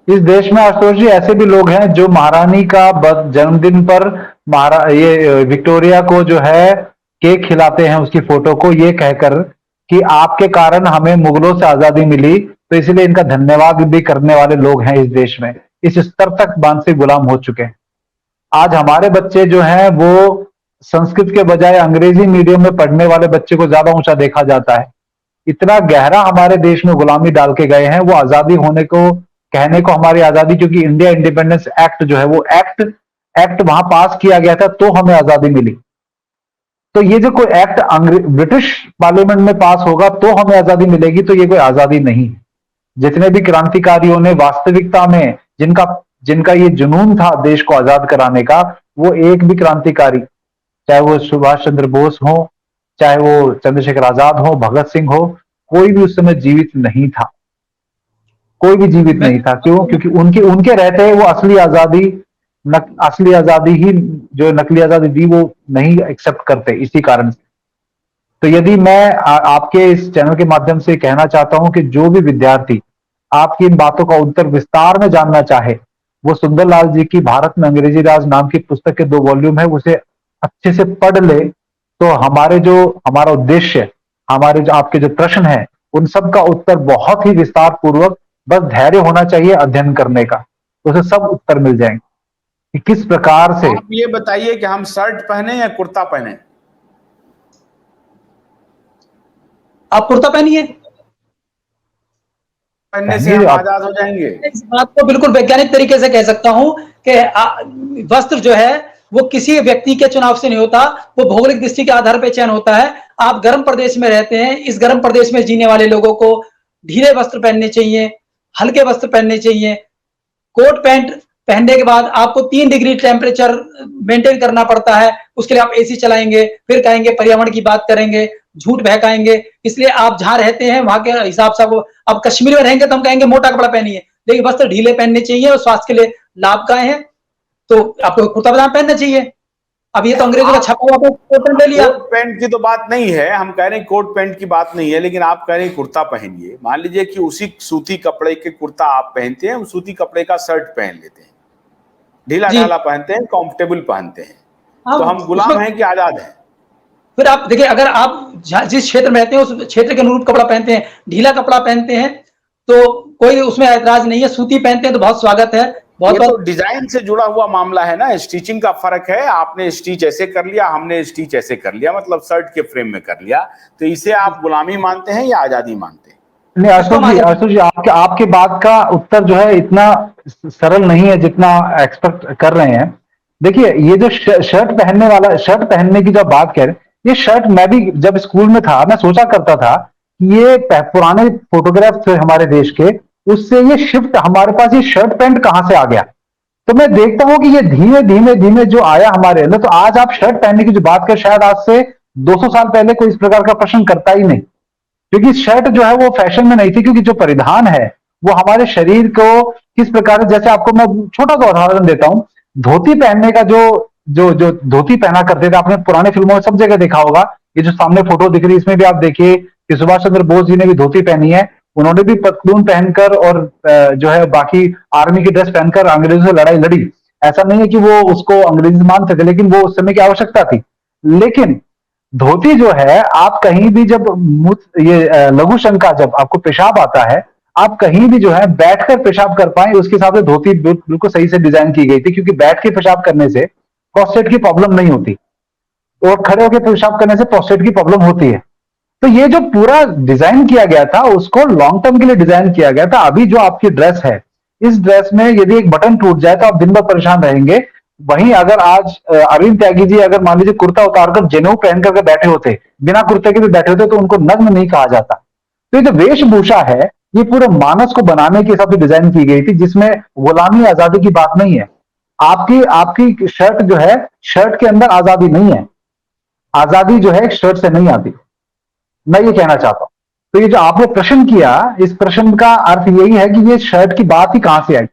इस देश में आशुतोष जी ऐसे भी लोग हैं जो महारानी का जन्मदिन पर ये विक्टोरिया को जो है केक खिलाते हैं, उसकी फोटो को ये कहकर कि आपके कारण हमें मुगलों से आजादी मिली, तो इसलिए इनका धन्यवाद भी करने वाले लोग हैं इस देश में। इस स्तर तक मानसिक गुलाम हो चुके हैं। आज हमारे बच्चे जो हैं वो संस्कृत के बजाय अंग्रेजी मीडियम में पढ़ने वाले बच्चे को ज्यादा ऊंचा देखा जाता है। इतना गहरा हमारे देश में गुलामी डाल के गए हैं। वो आजादी होने को कहने को हमारी आजादी, क्योंकि इंडिया इंडिपेंडेंस एक्ट जो है वो एक्ट एक्ट वहां पास किया गया था तो हमें आजादी मिली। तो ये जो कोई एक्ट ब्रिटिश पार्लियामेंट में पास होगा तो हमें आजादी मिलेगी, तो ये कोई आजादी नहीं है। जितने भी क्रांतिकारियों ने वास्तविकता में जिनका जिनका ये जुनून था देश को आजाद कराने का, वो एक भी क्रांतिकारी, चाहे वो सुभाष चंद्र बोस हो, चाहे वो चंद्रशेखर आजाद हो, भगत सिंह हो, कोई भी उस समय जीवित नहीं था। कोई भी जीवित मैं नहीं था। क्यों? क्योंकि उनके उनके रहते वो असली आजादी, असली आजादी ही, जो नकली आजादी दी वो नहीं एक्सेप्ट करते, इसी कारण से। तो यदि मैं आपके इस चैनल के माध्यम से कहना चाहता हूं कि जो भी विद्यार्थी आपकी इन बातों का उत्तर विस्तार में जानना चाहे, वो सुंदरलाल जी की भारत में अंग्रेजी राज नाम की पुस्तक के 2 वॉल्यूम है, उसे अच्छे से पढ़ ले, तो हमारा उद्देश्य, हमारे जो आपके जो प्रश्न है, उन सब का उत्तर बहुत ही विस्तार पूर्वक, बस धैर्य होना चाहिए अध्ययन करने का, तो उसे सब उत्तर मिल जाएंगे कि किस प्रकार से। आप ये बताइए कि हम शर्ट पहने या कुर्ता पहने? आप कुर्ता पहनिए, पहनने से हम आजाद हो जाएंगे। इस बात को बिल्कुल वैज्ञानिक तरीके से कह सकता हूं कि वस्त्र जो है वो किसी व्यक्ति के चुनाव से नहीं होता, वो भौगोलिक दृष्टि के आधार पर चयन होता है। आप गर्म प्रदेश में रहते हैं, इस गर्म प्रदेश में जीने वाले लोगों को ढीले वस्त्र पहनने चाहिए, हल्के वस्त्र पहनने चाहिए। कोट पैंट पहनने के बाद आपको 3 डिग्री टेम्परेचर मेंटेन करना पड़ता है, उसके लिए आप एसी चलाएंगे, फिर कहेंगे पर्यावरण की बात करेंगे, झूठ बहकाएंगे। इसलिए आप जहां रहते हैं वहां के हिसाब से अब कश्मीर में रहेंगे तो हम कहेंगे मोटा कपड़ा पहनिए, लेकिन वस्त्र ढीले पहनने चाहिए और स्वास्थ्य के लिए लाभकारी है, तो आपको कुर्ता पजामा पहनना चाहिए। अब ये तो अंग्रेजों का छपा हुआ कोट पैंट ले लिया। कोट पैंट की तो बात नहीं है, हम कह रहे हैं कोट पैंट की बात नहीं है, लेकिन आप कह रहे हैं कुर्ता पहनिए। मान लीजिए कि उसी सूती कपड़े के कुर्ता आप पहनते हैं, सूती कपड़े का शर्ट पहन लेते हैं, ढीला ढाला पहनते हैं, कंफर्टेबल पहनते हैं, तो हम गुलाम हैं कि आजाद हैं? फिर आप देखिए, अगर आप जिस क्षेत्र में रहते हैं उस क्षेत्र के अनुरूप कपड़ा पहनते हैं, ढीला कपड़ा पहनते हैं तो कोई उसमें ऐतराज नहीं है, सूती पहनते हैं तो बहुत स्वागत है। ये तो डिजाइन से जुड़ा हुआ मामला है ना, स्टिचिंग का फर्क है। आपने स्टिच ऐसे कर लिया, हमने स्टिच ऐसे कर लिया, मतलब शर्ट के फ्रेम में कर लिया, तो इसे आप गुलामी मानते हैं या आजादी मानते हैं? नहीं आशुतोष जी, आपके बात का उत्तर जो है इतना सरल नहीं है जितना एक्सपेक्ट कर रहे हैं। देखिए, ये जो शर्ट पहनने की जो बात कह रहे हैं, ये शर्ट मैं भी जब स्कूल में था मैं सोचा करता था कि ये पुराने फोटोग्राफ थे हमारे देश के, उससे ये शिफ्ट हमारे पास ये शर्ट पैंट कहां से आ गया। तो मैं देखता हूं कि ये धीमे धीमे धीमे जो आया हमारे अंदर। तो आज आप शर्ट पहनने की जो बात कर, शायद आज से 200 साल पहले कोई इस प्रकार का प्रश्न करता ही नहीं, क्योंकि शर्ट जो है वो फैशन में नहीं थी। क्योंकि जो परिधान है वो हमारे शरीर को किस प्रकार से, जैसे आपको मैं छोटा सा उदाहरण देता हूं, धोती पहनने का जो जो जो धोती पहना करते थे, आपने पुराने फिल्मों में सब जगह देखा होगा। ये जो सामने फोटो दिख रही है इसमें भी आप देखिए कि सुभाष चंद्र बोस जी ने भी धोती पहनी है। उन्होंने भी पतलून पहनकर और जो है बाकी आर्मी की ड्रेस पहनकर अंग्रेजों से लड़ाई लड़ी। ऐसा नहीं है कि वो उसको अंग्रेजी मानते थे, लेकिन वो उस समय की आवश्यकता थी। लेकिन धोती जो है, आप कहीं भी जब ये लघु शंका, जब आपको पेशाब आता है, आप कहीं भी जो है बैठकर पेशाब कर पाए, उसके हिसाब से धोती बिल्कुल सही से डिजाइन की गई थी। क्योंकि बैठ के पेशाब करने से प्रोस्टेट की प्रॉब्लम नहीं होती, और खड़े होकर पेशाब करने से प्रोस्टेट की प्रॉब्लम होती है। तो ये जो पूरा डिजाइन किया गया था उसको लॉन्ग टर्म के लिए डिजाइन किया गया था। अभी जो आपकी ड्रेस है, इस ड्रेस में यदि एक बटन टूट जाए तो आप दिन भर परेशान रहेंगे। वहीं अगर आज अरविंद त्यागी जी अगर मान लीजिए कुर्ता उतारकर जनेऊ पहन करके बैठे होते, बिना कुर्ते के भी बैठे होते, तो उनको नग्न नहीं कहा जाता। तो ये जो वेशभूषा है, ये पूरे मानस को बनाने के हिसाब से डिजाइन की गई थी, जिसमें गुलामी आजादी की बात नहीं है। आपकी शर्ट जो है, शर्ट के अंदर आजादी नहीं है। आजादी जो है शर्ट से नहीं आती, मैं ये कहना चाहता हूं। तो ये जो आपने प्रश्न किया, इस प्रश्न का अर्थ यही है कि ये शर्ट की बात ही कहां से आई।